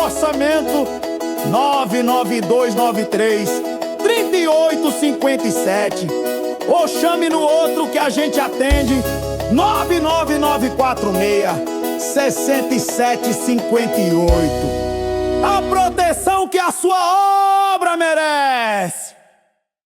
orçamento 99293-3857. Ou chame no outro que a gente atende, 99946-6758. A proteção que a sua obra merece.